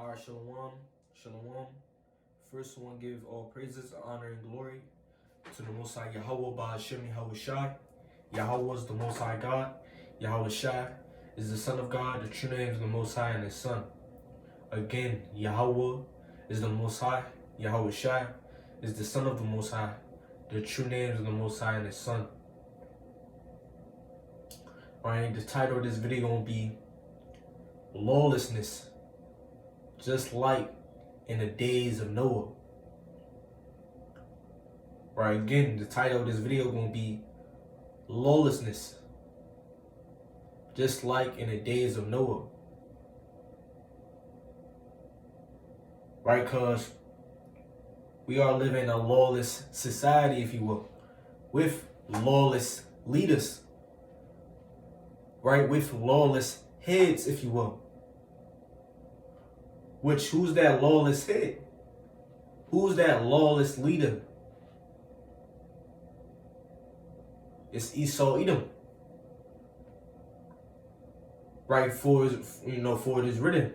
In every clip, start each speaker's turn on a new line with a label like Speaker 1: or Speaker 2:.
Speaker 1: Alright, Shalom, Shalom. First one, give all praises, honor, and glory to the Most High Yahweh Ba'Hashem Yahweh Shai. Yahweh is the Most High God. Yahweh Shai is the Son of God. The true name is the Most High and His Son. Again, Yahweh is the Most High. Yahweh Shai is the Son of the Most High. The true name is the Most High and His Son. Alright, the title of this video gonna be Lawlessness, just like in the days of Noah. Right, again, the title of this video gonna be Lawlessness, just like in the days of Noah. Right, cause we are living in a lawless society, if you will, with lawless leaders. Right, with lawless heads, if you will. Which, who's that lawless head? Who's that lawless leader? It's Esau Edom. Right, for it is written,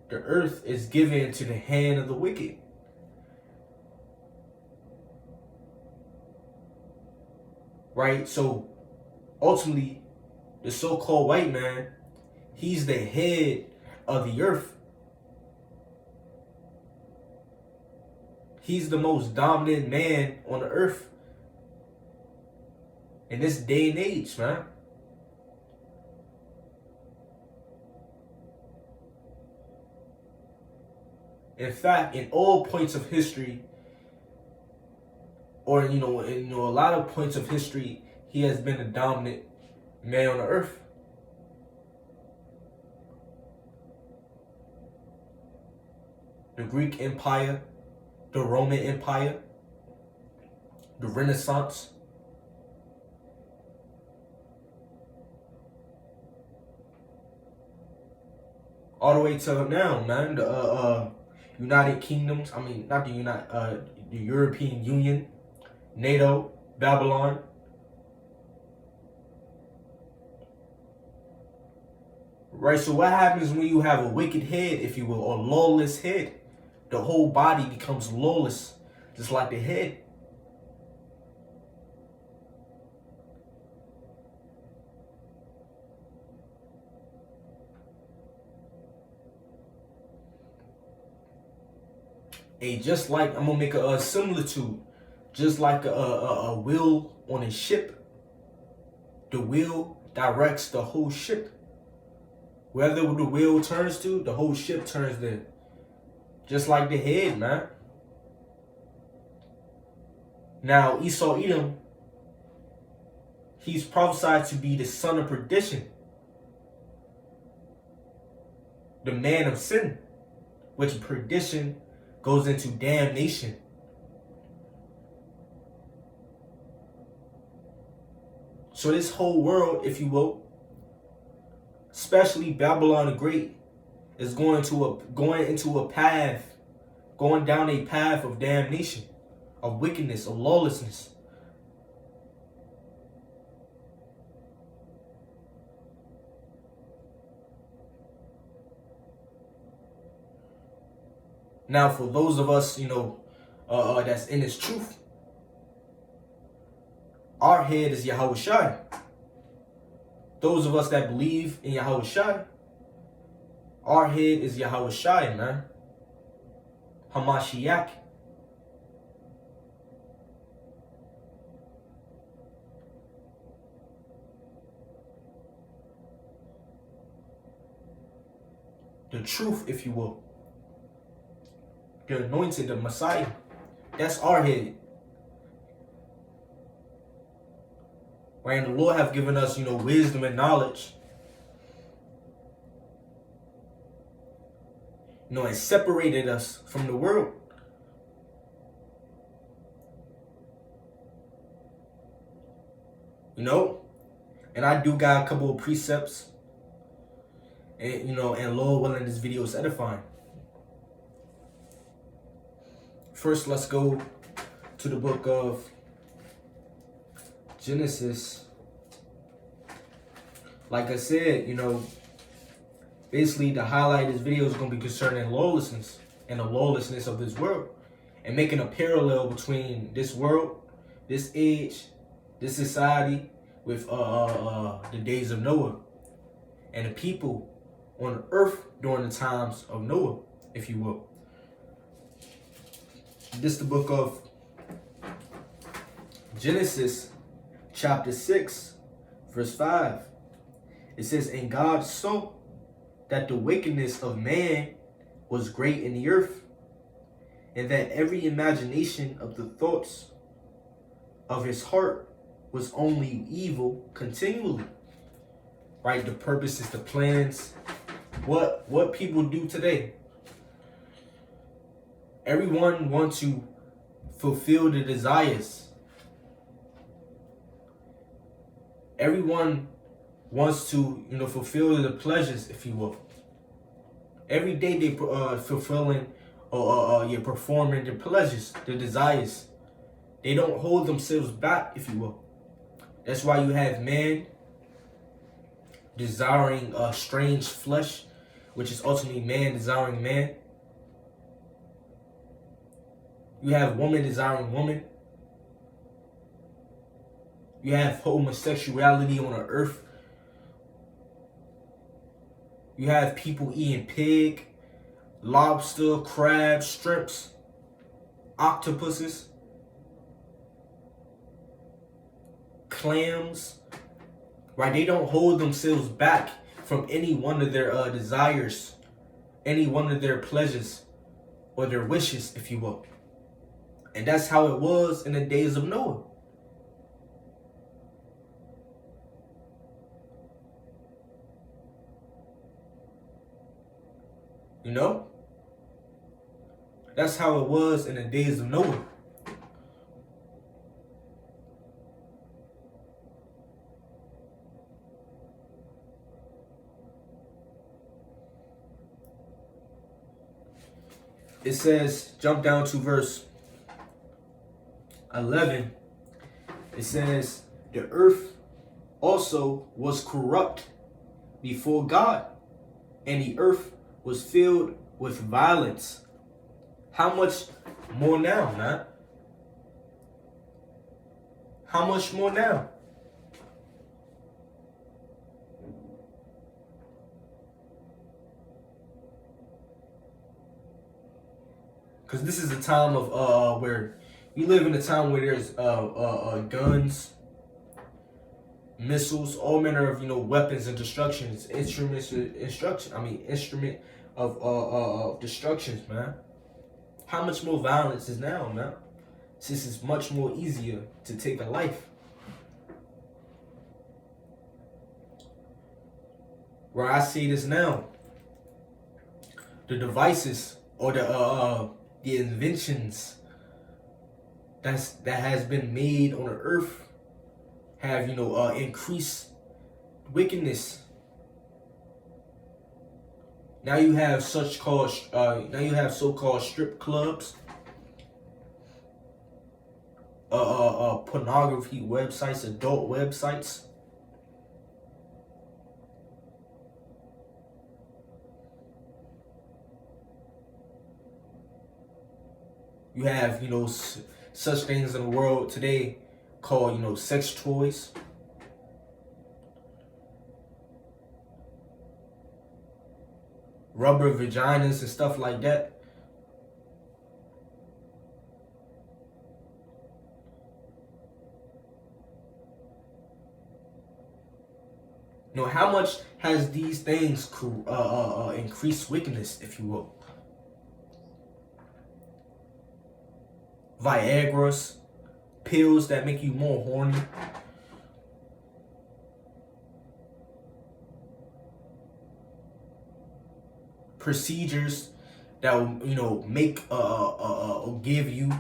Speaker 1: the earth is given into the hand of the wicked. Right, so ultimately, the so-called white man, he's the head of the earth. He's the most dominant man on the earth in this day and age, man. In fact, in all points of history, or in a lot of points of history, he has been a dominant man on the earth. The Greek Empire, the Roman Empire, the Renaissance, all the way till now, man. The United Kingdoms, not the European Union, NATO, Babylon. Right, so what happens when you have a wicked head, if you will, or lawless head? The whole body becomes lawless, just like the head. Just like, I'm gonna make a similitude, just like a wheel on a ship. The wheel directs the whole ship. Wherever the wheel turns to, the whole ship turns there. Just like the head, man. Now, Esau Edom, he's prophesied to be the son of perdition, the man of sin, which perdition goes into damnation. So this whole world, if you will, especially Babylon the Great, is going down a path of damnation, of wickedness, of lawlessness. Now, for those of us, that's in this truth, our head is Yahweh Shai. Those of us that believe in Yahweh Shai, our head is Yahweh Shai, man. Hamashiach. The truth, if you will. The anointed, the Messiah. That's our head. Right? And the Lord have given us, wisdom and knowledge. And separated us from the world. And I do got a couple of precepts. And, and Lord willing, this video is edifying. First, let's go to the book of Genesis. Like I said, Basically, the highlight of this video is going to be concerning lawlessness and the lawlessness of this world, and making a parallel between this world, this age, this society with the days of Noah and the people on earth during the times of Noah, if you will. This is the book of Genesis, chapter 6, verse 5. It says, "And God saw that the wickedness of man was great in the earth, and that every imagination of the thoughts of his heart was only evil continually." Right? The purposes, the plans, what people do today. Everyone wants to fulfill the desires. Everyone wants to, fulfill the pleasures, if you will. Every day they fulfilling or performing their pleasures, their desires. They don't hold themselves back, if you will. That's why you have man desiring strange flesh, which is ultimately man desiring man. You have woman desiring woman. You have homosexuality on the earth. You have people eating pig, lobster, crab, shrimps, octopuses, clams. Right? They don't hold themselves back from any one of their desires, any one of their pleasures, or their wishes, if you will. And that's how it was in the days of Noah. That's how it was in the days of Noah. It says, jump down to verse 11. It says, "The earth also was corrupt before God, and the earth was filled with violence." How much more now, man? How much more now? Because this is a time of where we live in a time where there's guns, missiles, all manner of weapons and destructions, instrument of destructions, man. How much more violence is now, man? Since it's much more easier to take a life. Where I see this now, the devices or the inventions that has been made on the earth have increased wickedness. Now you have so-called strip clubs, pornography websites, adult websites. You have such things in the world today called sex toys. Rubber vaginas and stuff like that. How much has these things increased wickedness, if you will? Viagra's, pills that make you more horny. Procedures that will make or give you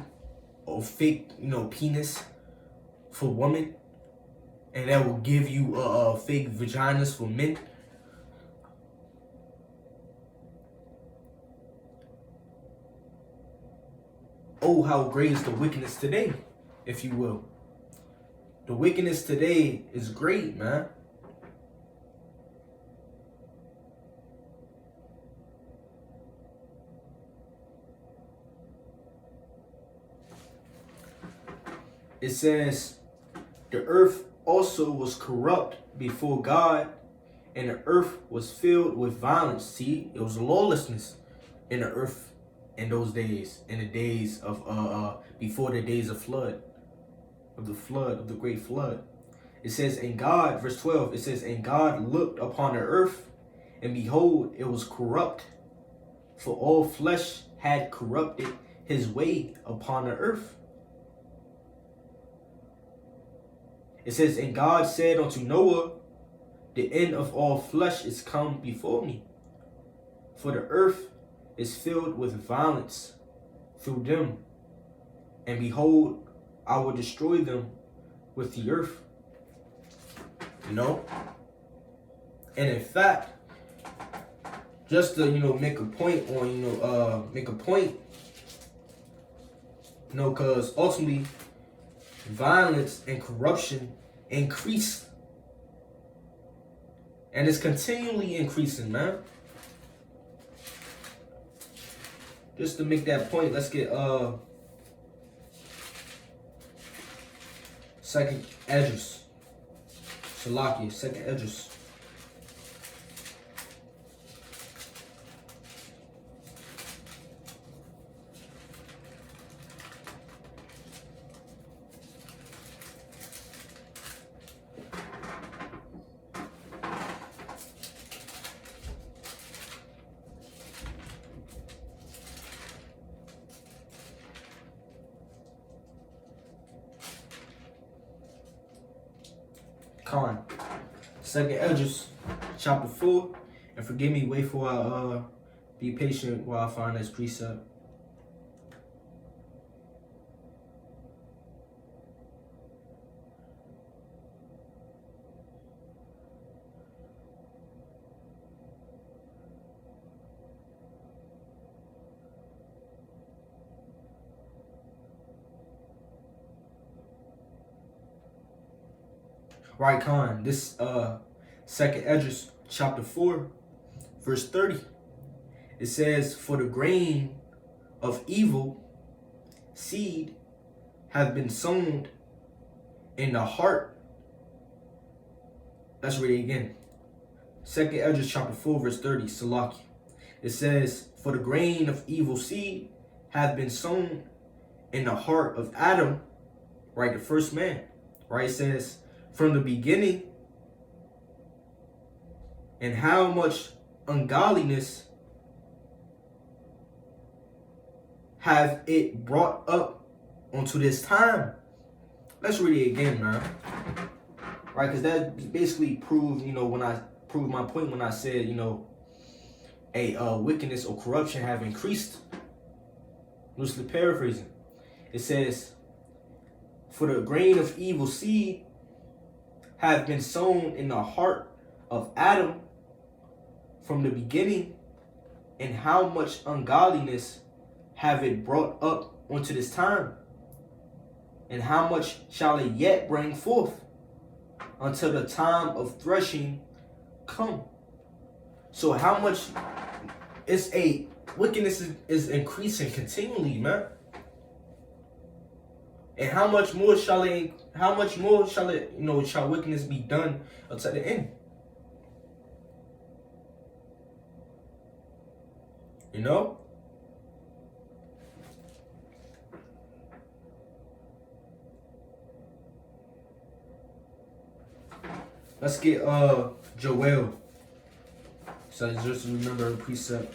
Speaker 1: a fake penis for women, and that will give you fake vaginas for men. Oh, how great is the wickedness today, if you will. The wickedness today is great, man. it says, the earth also was corrupt before God, and the earth was filled with violence. See, it was lawlessness in the earth in those days, in the days of before the days of the great flood. It says, and God, verse 12, it says, and God looked upon the earth, and behold, it was corrupt, for all flesh had corrupted his way upon the earth. It says, and God said unto Noah, the end of all flesh is come before me, for the earth is filled with violence through them, and behold, I will destroy them with the earth. You know? And in fact, just to, make a point on, because ultimately violence and corruption increase, and it's continually increasing, man. Just to make that point, let's get second Esdras, Salakia, second Esdras. Second Esdras, chapter 4, and forgive me, wait for I be patient while I find this precept. Right, Khan. This second Esdras chapter 4, verse 30. It says, for the grain of evil seed have been sown in the heart. Let's read it again. Second Esdras chapter 4, verse 30, Salaki. It says, for the grain of evil seed have been sown in the heart of Adam, right, the first man. Right, it says, from the beginning, and how much ungodliness have it brought up onto this time. Let's read it again, man. Right, because that basically proved, when I proved my point when I said, wickedness or corruption have increased. Loosely paraphrasing. It says, for the grain of evil seed have been sown in the heart of Adam from the beginning, and how much ungodliness have it brought up onto this time, and how much shall it yet bring forth until the time of threshing come. So how much wickedness is increasing continually, man. And how much more shall it, shall wickedness be done until the end? Let's get Joel. So just remember a precept.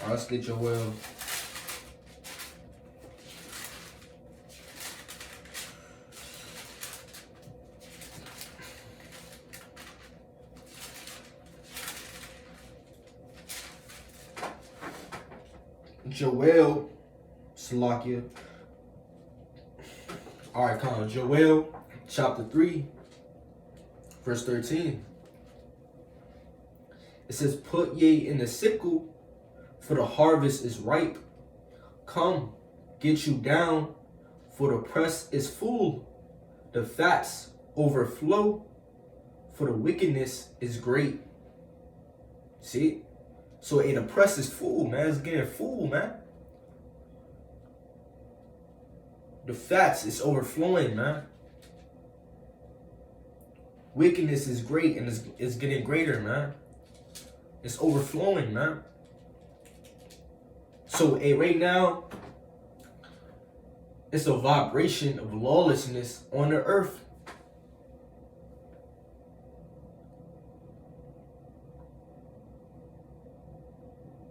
Speaker 1: Let's get Joel. Joel, Salakia. All right, come on. Joel, chapter 3, verse 13. It says, put ye in the sickle, for the harvest is ripe. Come, get you down, for the press is full. The fats overflow, for the wickedness is great. See? So it oppresses fool, man. It's getting fool, man. The facts is overflowing, man. Wickedness is great and it's getting greater, man. It's overflowing, man. So right now, it's a vibration of lawlessness on the earth.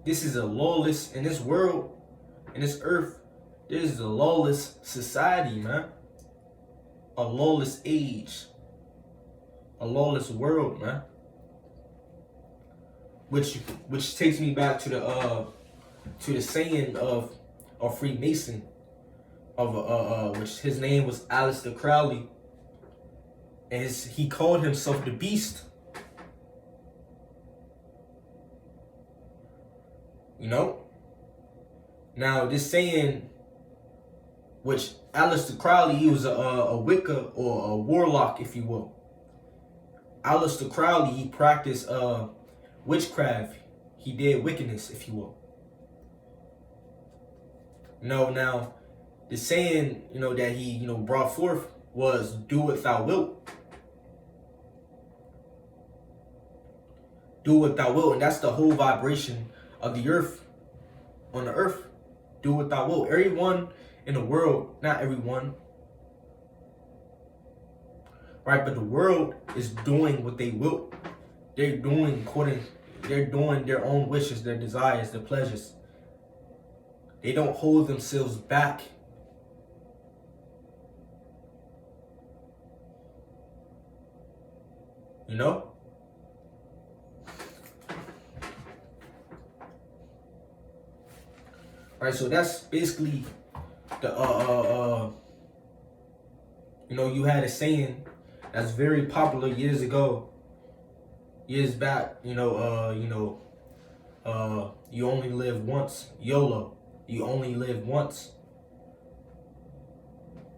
Speaker 1: This is a lawless, in this world, in this earth, this is a lawless society, man. A lawless age. A lawless world, man. Which takes me back to the saying of a Freemason, of which his name was Aleister Crowley, and he called himself the Beast. You know? Now this saying, which Aleister Crowley, he was a Wicca or a warlock, if you will. Aleister Crowley, he practiced witchcraft. He did wickedness, if you will. No, now the saying, that he, brought forth was "do what thou wilt." Do what thou wilt, and that's the whole vibration of the earth, on the earth. Do what thou wilt. Everyone in the world, not everyone, right? But the world is doing what they will. They're doing their own wishes, their desires, their pleasures. They don't hold themselves back. You know? Right, so that's basically the you had a saying that's very popular years back, you only live once, YOLO. You only live once.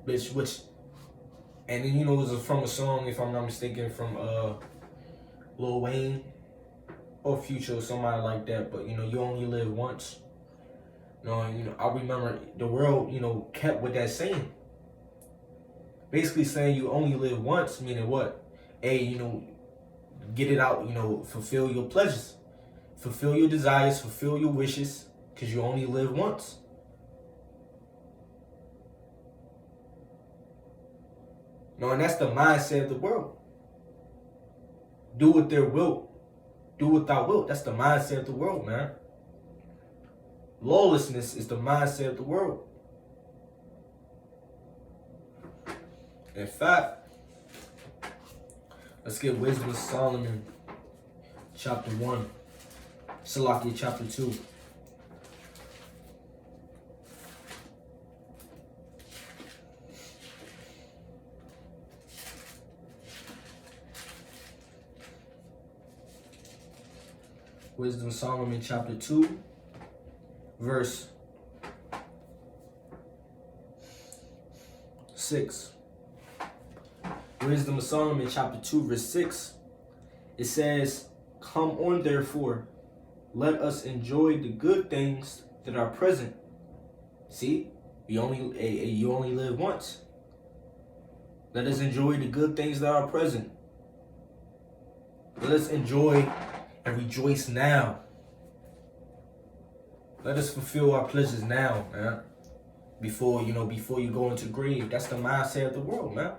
Speaker 1: And then it was from a song, if I'm not mistaken, from Lil Wayne or Future or somebody like that. But you only live once. I remember the world, kept with that saying. Basically saying you only live once, meaning what? Get it out, fulfill your pleasures. Fulfill your desires, fulfill your wishes, because you only live once. And that's the mindset of the world. Do what their will. Do what thou wilt. That's the mindset of the world, man. Lawlessness is the mindset of the world. In fact, let's get Wisdom of Solomon, chapter 1. Salakia, chapter 2. Wisdom of Solomon, chapter 2, verse 6. Wisdom of Solomon, chapter 2, verse 6. It says, "Come on, therefore, let us enjoy the good things that are present." See, you only live once. Let us enjoy the good things that are present. Let us enjoy and rejoice now. Let us fulfill our pleasures now, man. Before you go into the grave. That's the mindset of the world, man.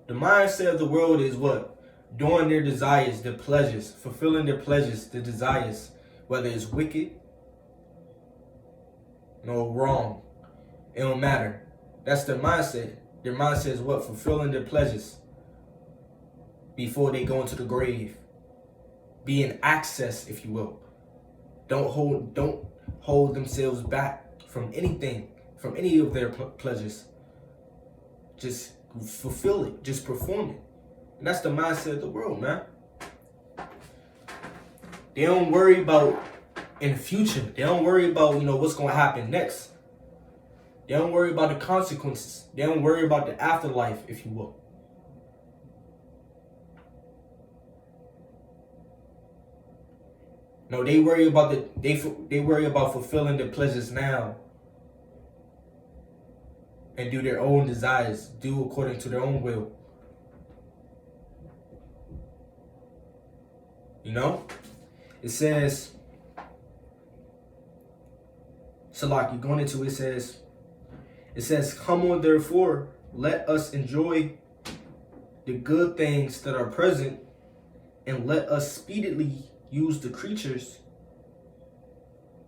Speaker 1: The mindset of the world is what? Doing their desires, their pleasures, fulfilling their pleasures, their desires, whether it's wicked, wrong. It don't matter. That's their mindset. Their mindset is what? Fulfilling their pleasures before they go into the grave. Being access, if you will. Don't hold themselves back from anything, from any of their pleasures. Just fulfill it. Just perform it. And that's the mindset of the world, man. They don't worry about in the future. They don't worry about, what's going to happen next. They don't worry about the consequences. They don't worry about the afterlife, if you will. No, they worry about they worry about fulfilling their pleasures now. And do their own desires, do according to their own will. You know? It says, Salaki, going into it says, come on therefore, let us enjoy the good things that are present, and let us speedily use the creatures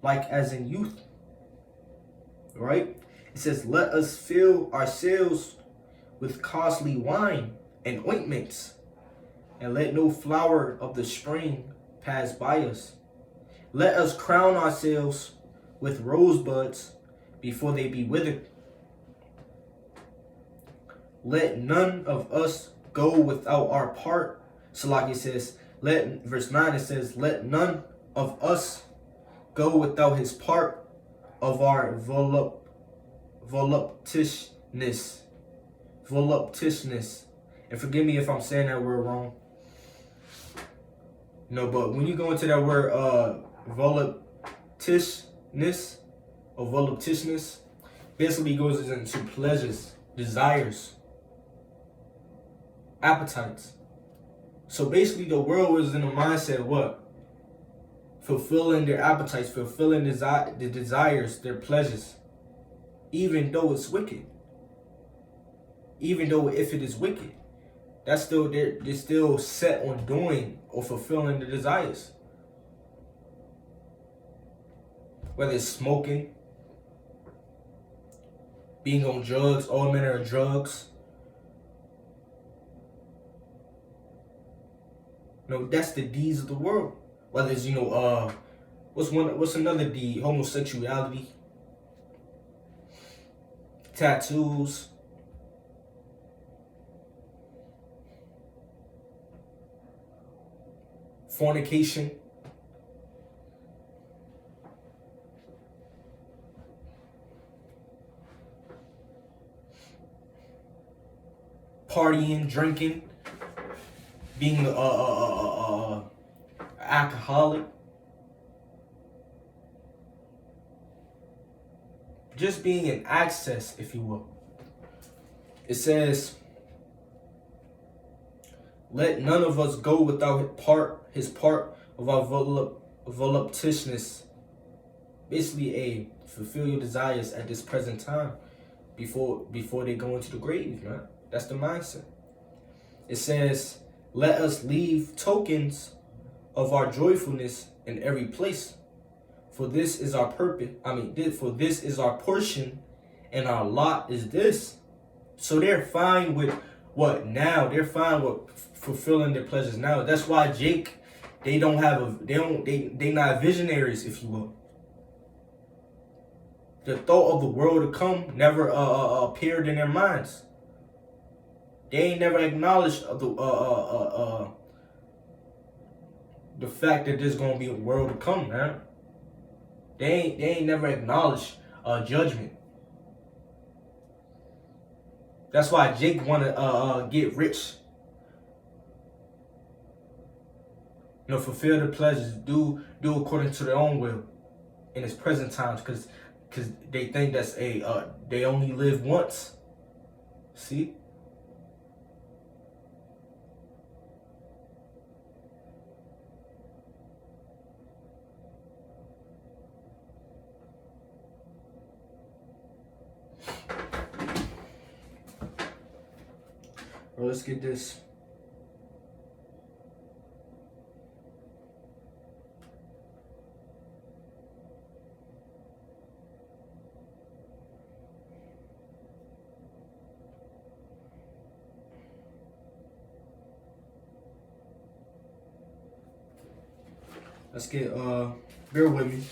Speaker 1: like as in youth. Right? It says, let us fill ourselves with costly wine and ointments, and let no flower of the spring pass by us. Let us crown ourselves with rosebuds before they be withered. Let none of us go without our part. Salaki says, verse 9 it says, let none of us go without his part of our voluptuousness. And forgive me if I'm saying that word wrong. No, but when you go into that word voluptuousness, basically goes into pleasures, desires, appetites. So basically the world was in a mindset of what? Fulfilling their appetites, fulfilling the desires, their pleasures. Even though it's wicked. Even though if it is wicked. That's still, they're still set on doing or fulfilling the desires. Whether it's smoking, being on drugs, all manner of drugs. No, that's the deeds of the world. Whether it's, what's another deed? Homosexuality, tattoos, fornication, partying, drinking, being alcoholic, just being in access, if you will. It says, let none of us go without his part of our voluptuousness. Basically, fulfill your desires at this present time before they go into the grave, man. That's the mindset. It says, let us leave tokens of our joyfulness in every place. For this is our purpose. For this is our portion, and our lot is this. So they're fine with what now? They're fine with fulfilling their pleasures now. That's why Jake, they not visionaries, if you will. The thought of the world to come never appeared in their minds. They ain't never acknowledged the fact that there's gonna be a world to come, man. They ain't never acknowledged judgment. That's why Jake wanna get rich. Fulfill their pleasures, do according to their own will in his present times, because they think that's they only live once. See? Well, let's get this. Let's get, bear with me.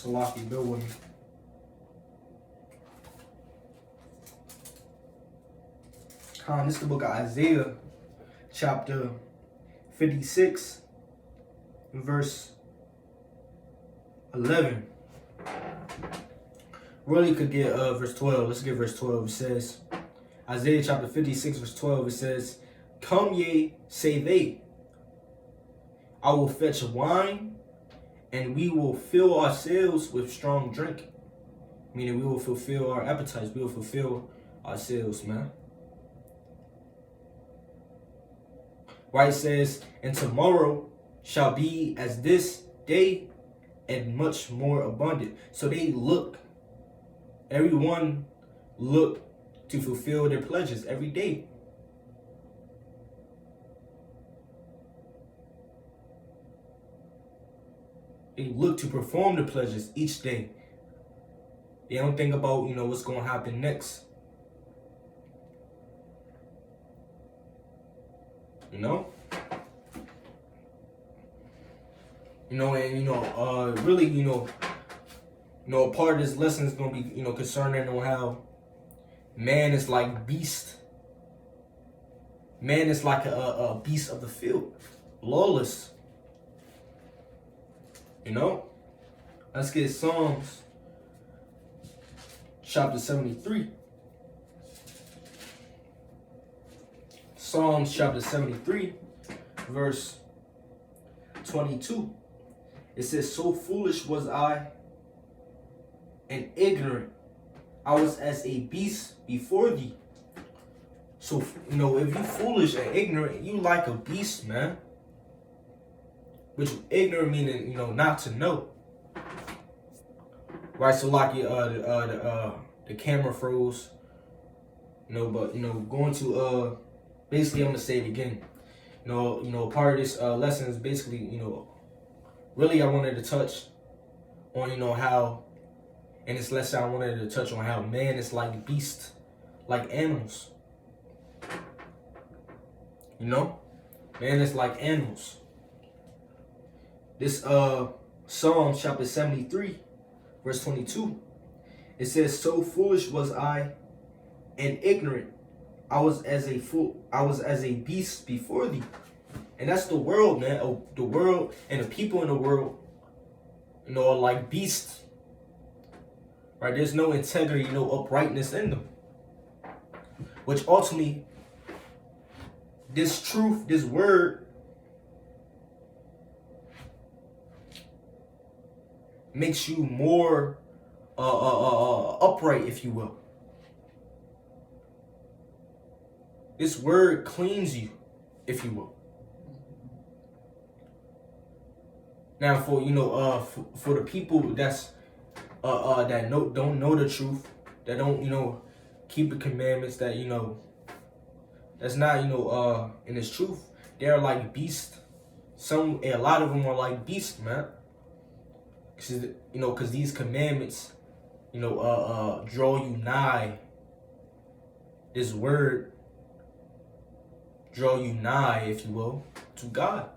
Speaker 1: Salaki, bear with me. This is the book of Isaiah, chapter 56, verse 11. Really could get verse 12. Let's get verse 12. It says, Isaiah chapter 56, verse 12, it says, "Come ye, say they, I will fetch wine, and we will fill ourselves with strong drink." Meaning we will fulfill our appetites. We will fulfill ourselves, man. Right, it says, "And tomorrow shall be as this day, and much more abundant." So they look, everyone look to fulfill their pledges every day. They look to perform the pledges each day. They don't think about, what's going to happen next. Really, a part of this lesson is going to be, concerning on how man is like beast. Man is like a beast of the field, lawless. Let's get Psalms chapter 73. Psalms chapter 73, verse 22. It says, "So foolish was I and ignorant. I was as a beast before thee." So, if you foolish and ignorant, you like a beast, man. Which ignorant meaning, not to know. Right, so like the camera froze. But going to basically I'm gonna say it again. Part of this lesson is basically, really I wanted to touch on, how in this lesson I wanted to touch on how man is like beast, like animals. Man is like animals. This Psalm chapter 73, verse 22. It says, "So foolish was I and ignorant. I was as a beast before thee." And that's the world, man. The world and the people in the world, are like beasts. Right? There's no integrity, no uprightness in them. Which ultimately, this truth, this word, makes you more upright, if you will. This word cleans you, if you will. Now, for the people that's that don't know the truth, that don't keep the commandments, that that's not in its truth, they're like beasts. A lot of them are like beasts, man. Because these commandments, draw you nigh. This word draw you nigh, if you will, to God.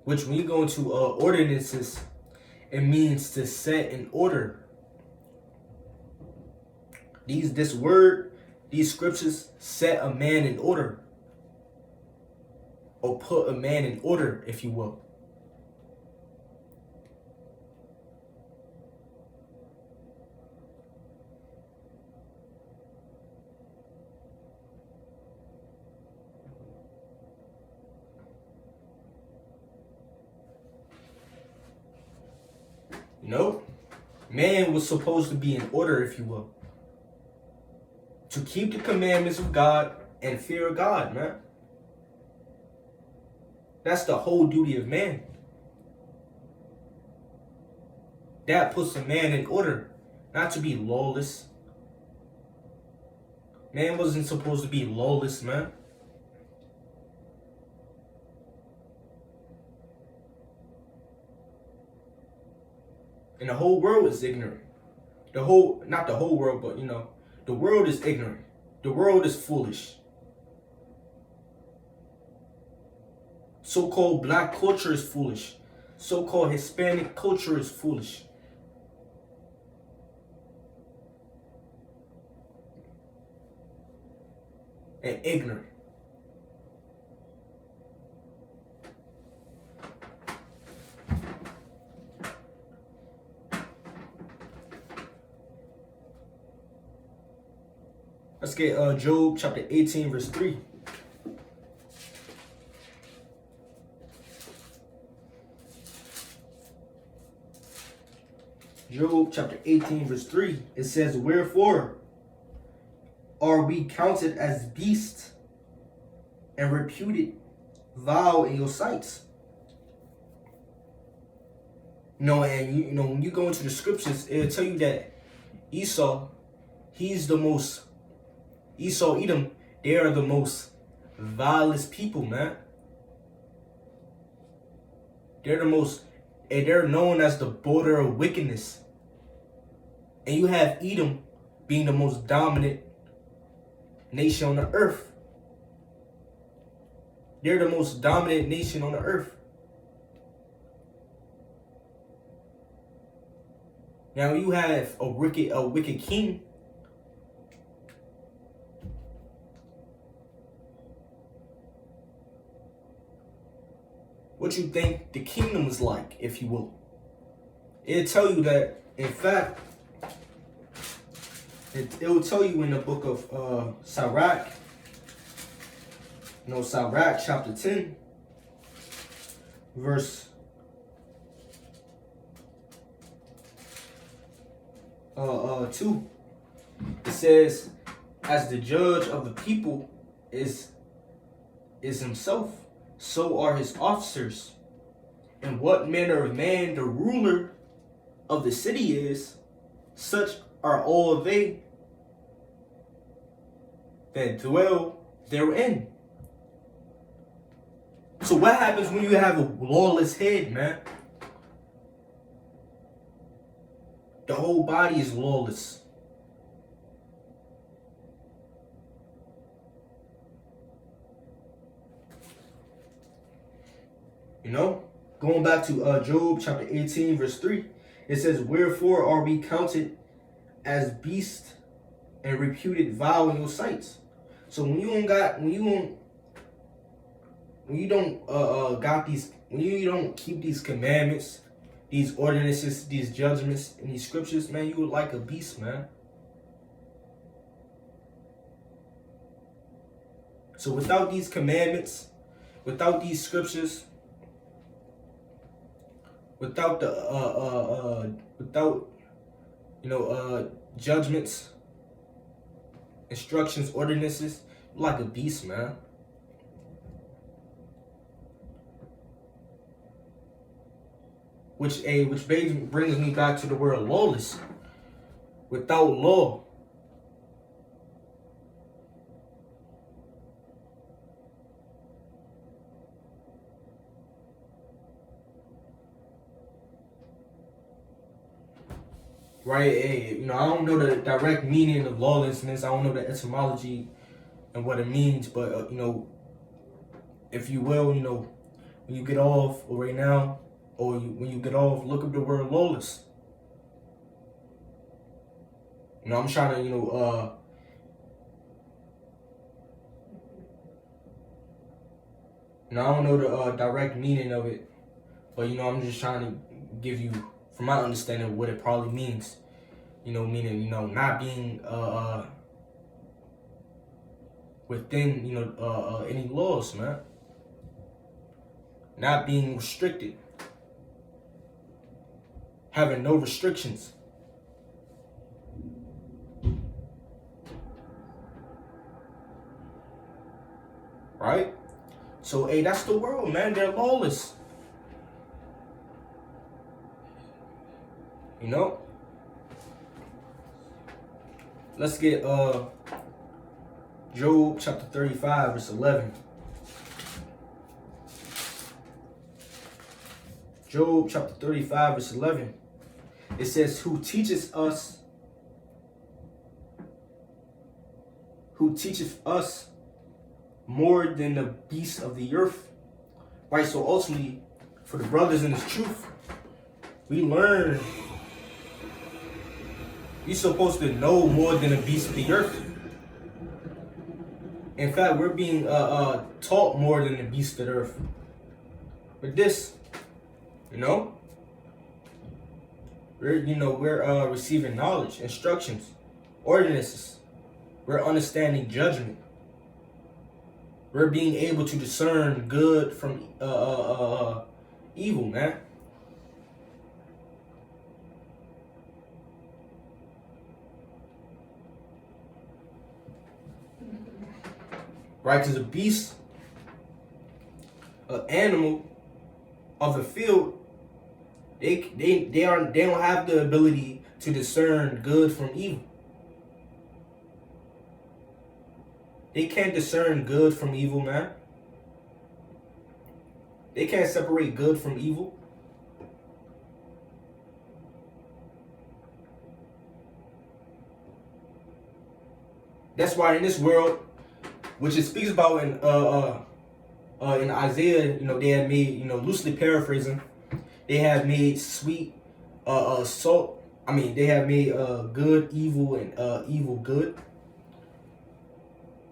Speaker 1: Which, when you go into ordinances, it means to set in order. These scriptures set a man in order, or put a man in order, if you will. Man was supposed to be in order, if you will, to keep the commandments of God and fear God, man. That's the whole duty of man. That puts a man in order, not to be lawless. Man wasn't supposed to be lawless, man. And the whole world is ignorant. Not the whole world, but the world is ignorant. The world is foolish. So-called black culture is foolish. So-called Hispanic culture is foolish. And ignorant. Let's get Job chapter 18, verse 3. Job chapter 18, verse 3. It says, wherefore are we counted as beasts and reputed vile in your sights? And when you go into the scriptures, it'll tell you that Esau, Edom, they are the most vilest people, man. They're known as the border of wickedness. And you have Edom being the most dominant nation on the earth. They're the most dominant nation on the earth. Now you have a wicked king. What you think the kingdom is like, if you will. It'll tell you that, in fact, it will tell you in the book of Sirach, Sirach chapter 10, verse 2. It says, as the judge of the people is himself, so are his officers. And what manner of man the ruler of the city is, such are all they that dwell therein. So what happens when you have a lawless head, man? The whole body is lawless. Going back to Job chapter 18, verse 3, it says, wherefore are we counted as beasts and reputed vile in your sights? So when you don't keep these commandments, these ordinances, these judgments, and these scriptures, man, you are like a beast, man. So without these commandments, without these scriptures, without judgments, instructions, ordinances, you're like a beast, man. Which brings me back to the word lawless. Without law. Right? I don't know the direct meaning of lawlessness. I don't know the etymology and what it means, but if you will, when you get off, or right now, or when you get off, look up the word lawless. I'm trying to, I don't know the direct meaning of it, but I'm just trying to give you, from my understanding, what it probably means. Meaning, not being within, any laws, man. Not being restricted. Having no restrictions. Right? So, that's the world, man. They're lawless. Let's get Job chapter 35, verse 11. Job chapter 35, verse 11. It says, who teacheth us more than the beasts of the earth, Right, so ultimately, for the brothers in this truth, we learn we're supposed to know more than the beast of the earth. In fact, we're being taught more than the beast of the earth. But this, we're receiving knowledge, instructions, ordinances. We're understanding judgment. We're being able to discern good from evil, man. Right, because a beast, an animal of the field, they don't have the ability to discern good from evil. They can't discern good from evil, man. They can't separate good from evil. That's why in this world, which it speaks about in Isaiah, they had made, loosely paraphrasing, they have made sweet salt. I mean, they have made good evil and evil good.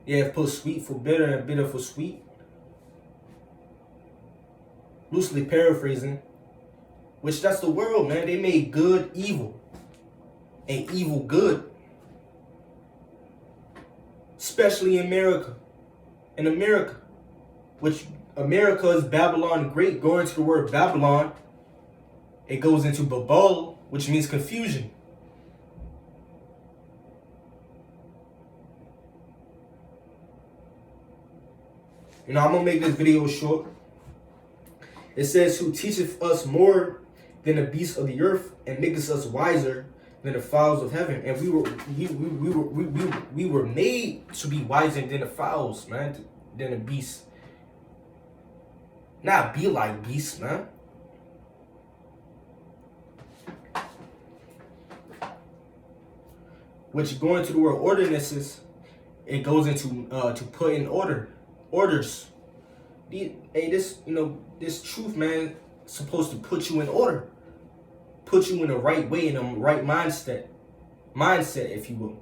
Speaker 1: They have put sweet for bitter and bitter for sweet. Loosely paraphrasing, which that's the world, man. They made good evil and evil good. Especially in America. In America, which America is Babylon great. Going to the word Babylon, it goes into Babel, which means confusion. I'm going to make this video short. It says, who teacheth us more than the beasts of the earth and maketh us wiser than the fowls of heaven. And we were made to be wiser than the fowls, man, than the beasts. Not be like beasts, man. Which, going to the word ordinances, it goes into to put in orders. This truth, man, is supposed to put you in order, put you in the right way, in the right mindset, if you will.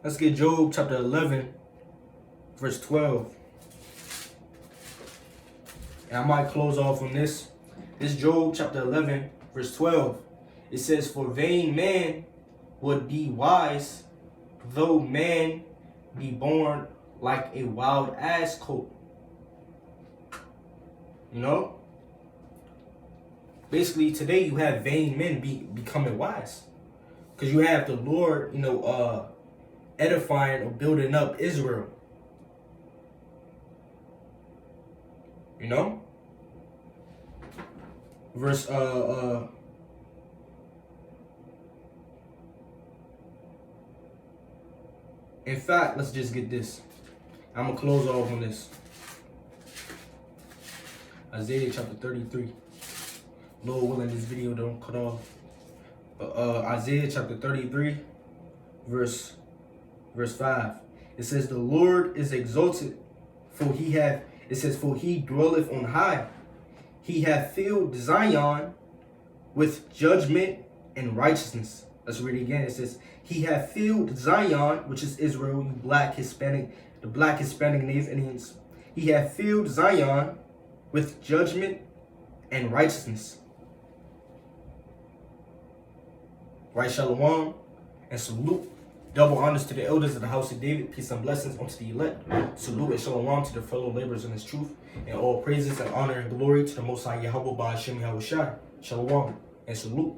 Speaker 1: Let's get Job chapter 11, verse 12. And I might close off on this. This Job chapter 11, verse 12. It says, for vain man would be wise, though man be born like a wild ass colt. Basically, today you have vain men becoming wise. Because you have the Lord, edifying or building up Israel. Verse in fact, let's just get this. I'm gonna close off on this. Isaiah chapter 33. Lord willing, this video don't cut off. Isaiah chapter 33, verse 5. It says, the Lord is exalted, for he dwelleth on high. He hath filled Zion with judgment and righteousness. Let's read it again. It says, he hath filled Zion, which is Israel, the black Hispanic native Indians. He hath filled Zion with judgment and righteousness. Right, shalom and salute. Double honors to the elders of the house of David. Peace and blessings unto the elect. Salute and shalom to the fellow laborers in his truth. And all praises and honor and glory to the Most High Yahweh Ba'Hashem Yahushai. Shalom and salute.